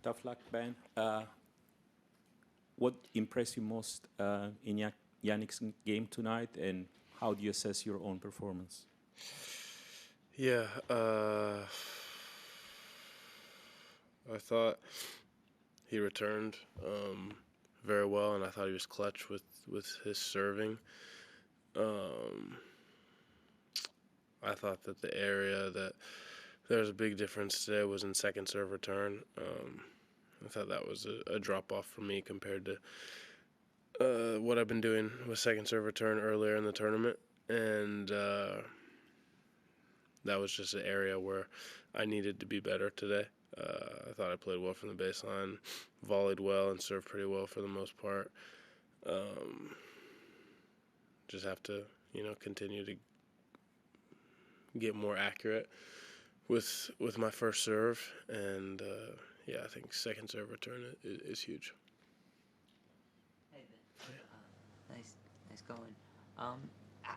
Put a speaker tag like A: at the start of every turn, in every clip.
A: Tough luck, Ben. What impressed you most in Jannik's game tonight, and how do you assess your own performance?
B: Yeah, I thought he returned very well, and I thought he was clutch with his serving. Um, I thought that the area that there was a big difference today was in second serve return. I thought that was a drop off for me compared to what I've been doing with second serve return earlier in the tournament, and that was just an area where I needed to be better today. I thought I played well from the baseline, volleyed well, and served pretty well for the most part. Just have to, continue to get more accurate with my first serve, and yeah, I think second serve return is huge.
C: Hey Ben, nice going.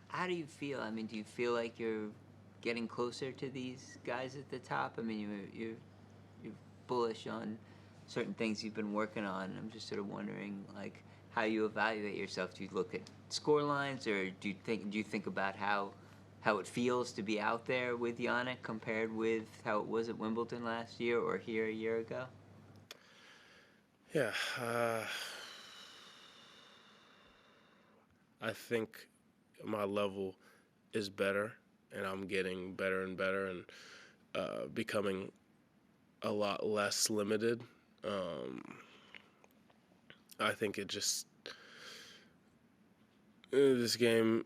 C: How do you feel? I mean, do you feel like you're getting closer to these guys at the top? I mean, you're bullish on certain things you've been working on. I'm just sort of wondering, like, how you evaluate yourself. Do you look at score lines, or do you think about how it feels to be out there with Jannik compared with how it was at Wimbledon last year or here a year ago?
B: Yeah, I think my level is better, and I'm getting better and better, and becoming a lot less limited. I think it just this game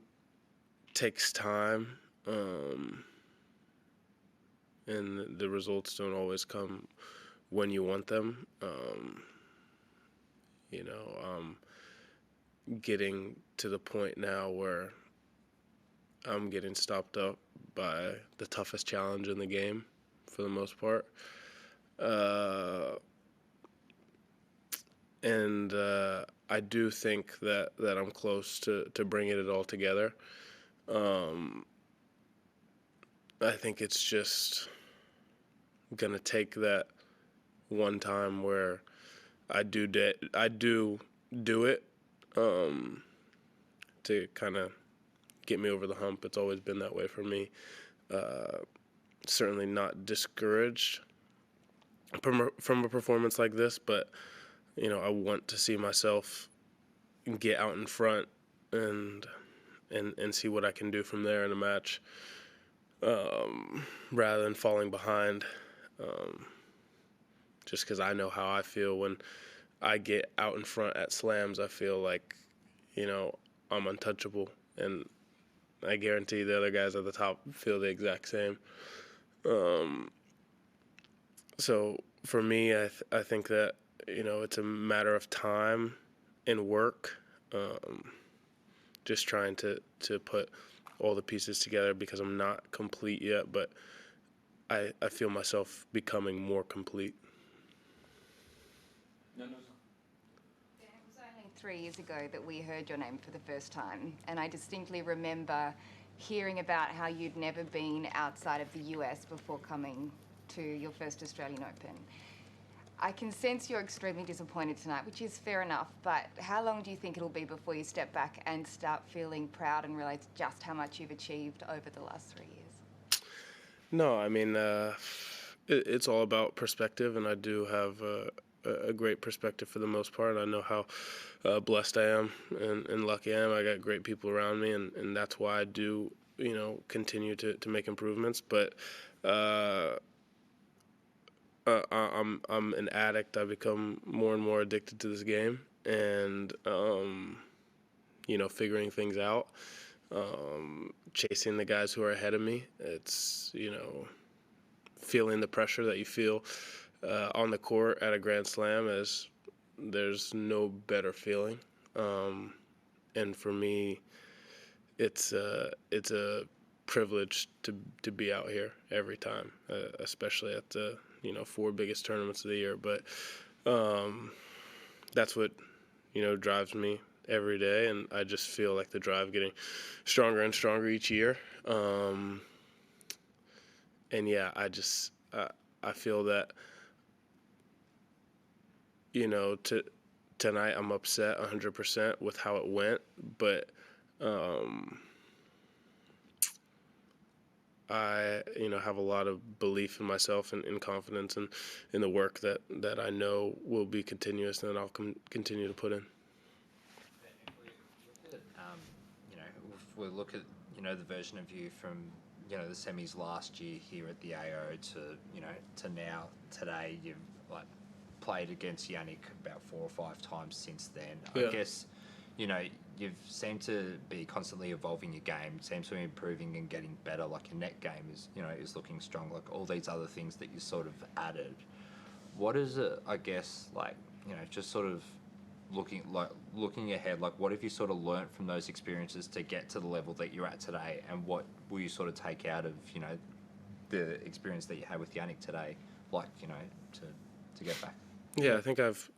B: takes time, and the results don't always come when you want them. Getting to the point now where I'm getting stopped up by the toughest challenge in the game for the most part. And I do think that I'm close to bringing it all together. I think it's just going to take that one time where I do it to kind of get me over the hump. It's always been that way for me. Certainly not discouraged from a performance like this, but I want to see myself get out in front and see what I can do from there in a match, rather than falling behind. Just because I know how I feel when I get out in front at slams. I feel like I'm untouchable, and I guarantee the other guys at the top feel the exact same. So for me, I think that it's a matter of time and work, just trying to put all the pieces together, because I'm not complete yet, but I feel myself becoming more complete.
A: No.
D: It was only 3 years ago that we heard your name for the first time, and I distinctly remember hearing about how you'd never been outside of the US before coming to your first Australian Open. I can sense you're extremely disappointed tonight, which is fair enough, but how long do you think it'll be before you step back and start feeling proud and realize just how much you've achieved over the last 3 years?
B: No, I mean, it's all about perspective, and I do have a great perspective for the most part. I know how blessed I am and lucky I am. I got great people around me, and that's why I do, continue to make improvements. But I'm an addict. I become more and more addicted to this game, and figuring things out, chasing the guys who are ahead of me. It's feeling the pressure that you feel on the court at a Grand Slam, as there's no better feeling. And for me, it's a privilege to be out here every time, especially at the 4 biggest tournaments of the year. But that's what drives me every day, and I just feel like the drive getting stronger and stronger each year. And yeah, I feel that Tonight I'm upset 100% with how it went, but I have a lot of belief in myself and confidence in the work that I know will be continuous and that I'll continue to put in.
E: If we look at the version of you from the semis last year here at the AO to now today, you've played against Jannik about 4 or 5 times since then.
B: Yeah.
E: I guess you've seemed to be constantly evolving your game, seems to be improving and getting better. Like your net game is looking strong. Like all these other things that you sort of added. What is it? I guess just sort of looking ahead. Like what have you sort of learnt from those experiences to get to the level that you're at today, and what will you sort of take out of the experience that you had with Jannik today? To get back.
B: Yeah, I think I've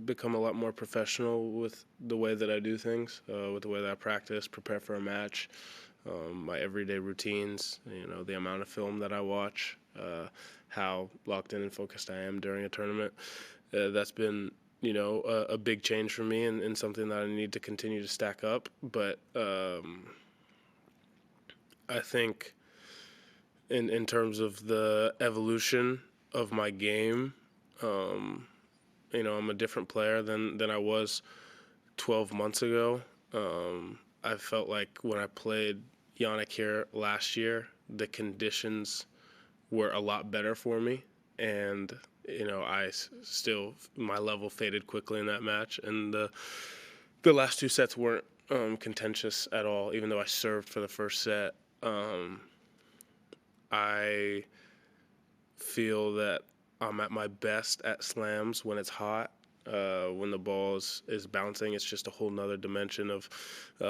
B: become a lot more professional with the way that I do things, with the way that I practice, prepare for a match, my everyday routines, the amount of film that I watch, how locked in and focused I am during a tournament. That's been, a big change for me and something that I need to continue to stack up. But I think in terms of the evolution of my game, I'm a different player than I was 12 months ago. I felt like when I played Jannik here last year, the conditions were a lot better for me. And, my level faded quickly in that match. And the last 2 sets weren't contentious at all, even though I served for the first set. I feel that I'm at my best at slams when it's hot. When the ball is bouncing, it's just a whole nother dimension of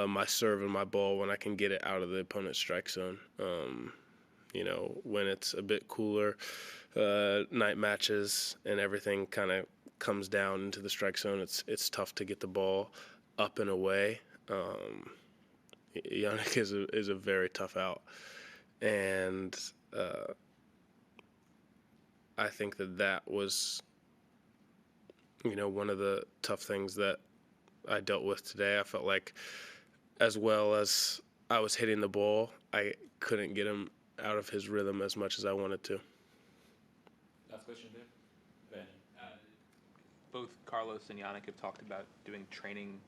B: my serve and my ball when I can get it out of the opponent's strike zone. When it's a bit cooler, night matches and everything kind of comes down into the strike zone, it's tough to get the ball up and away. Jannik is a very tough out. And I think that was, one of the tough things that I dealt with today. I felt like as well as I was hitting the ball, I couldn't get him out of his rhythm as much as I wanted to.
A: Last question there. Benny.
F: Both Carlos and Jannik have talked about doing training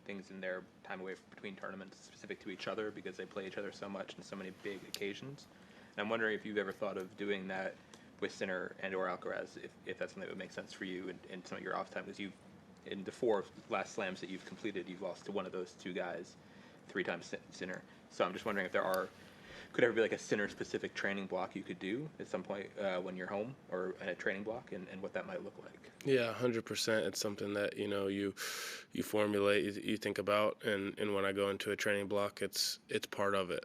F: things in their time away between tournaments specific to each other because they play each other so much in so many big occasions. And I'm wondering if you've ever thought of doing that with Sinner and or Alcaraz, if that's something that would make sense for you in some of your off time, because in the 4 last slams that you've completed, you've lost to one of those 2 guys, 3 times Sinner. So I'm just wondering if could ever be like a Sinner-specific training block you could do at some point when you're home, or in a training block, and what that might look like.
B: Yeah, 100%. It's something that you formulate, you think about, and when I go into a training block, it's part of it.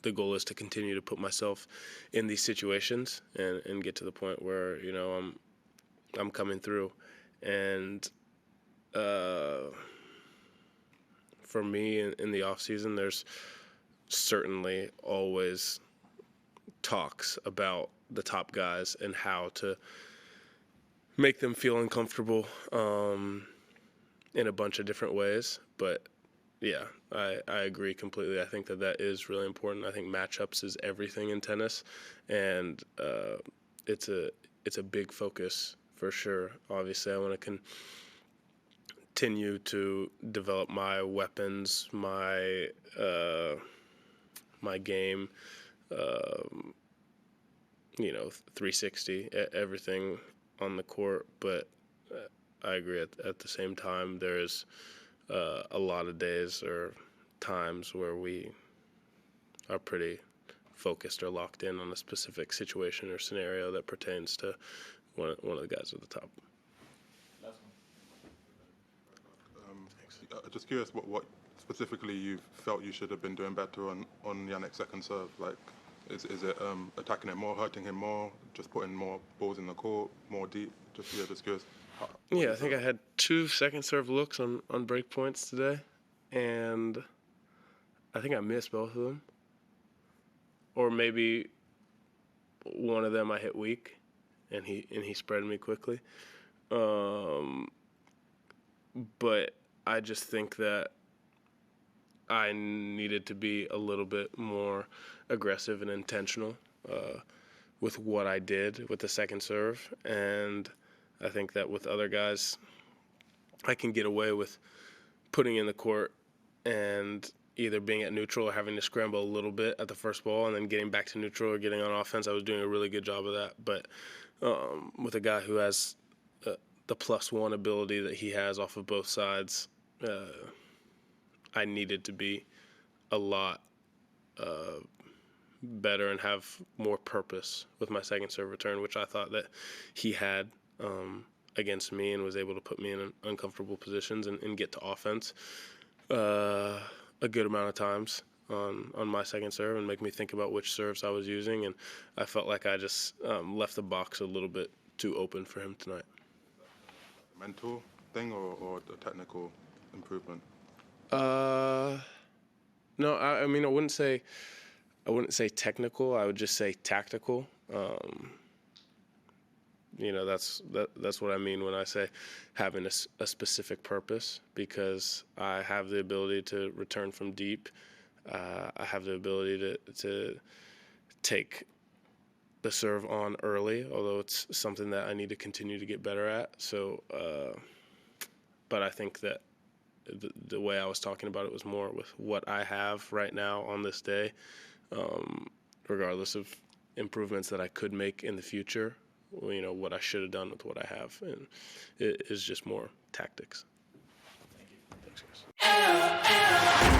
B: The goal is to continue to put myself in these situations and get to the point where I'm coming through. And for me in the off season, there's certainly always talks about the top guys and how to make them feel uncomfortable in a bunch of different ways. But yeah, I agree completely. I think that is really important. I think matchups is everything in tennis, and it's a big focus for sure. Obviously, I want to continue to develop my weapons, my game, 360, everything on the court. But I agree at the same time, there's a lot of days or times where we are pretty focused or locked in on a specific situation or scenario that pertains to one of the guys at the top.
G: Just curious what specifically you felt you should have been doing better on Jannik's second serve. Like, is it attacking it more, hurting him more, just putting more balls in the court, more deep? Just curious.
B: Yeah, I think I had 2 second serve looks on break points today, and I think I missed both of them. Or maybe one of them I hit weak, and he spread me quickly. But I just think that I needed to be a little bit more aggressive and intentional with what I did with the second serve. And I think that with other guys, I can get away with putting in the court and either being at neutral or having to scramble a little bit at the first ball and then getting back to neutral or getting on offense. I was doing a really good job of that. But with a guy who has the +1 ability that he has off of both sides, I needed to be a lot better and have more purpose with my second serve return, which I thought that he had against me and was able to put me in uncomfortable positions and get to offense a good amount of times on my second serve and make me think about which serves I was using. And I felt like I just left the box a little bit too open for him tonight.
G: Mental thing or the technical improvement?
B: No, I mean, I wouldn't say technical. I would just say tactical. That's what I mean when I say having a specific purpose, because I have the ability to return from deep. I have the ability to take the serve on early, although it's something that I need to continue to get better at. So, but I think that the way I was talking about it was more with what I have right now on this day, regardless of improvements that I could make in the future, what I should have done with what I have. And it is just more tactics. Thank you. Thanks, guys.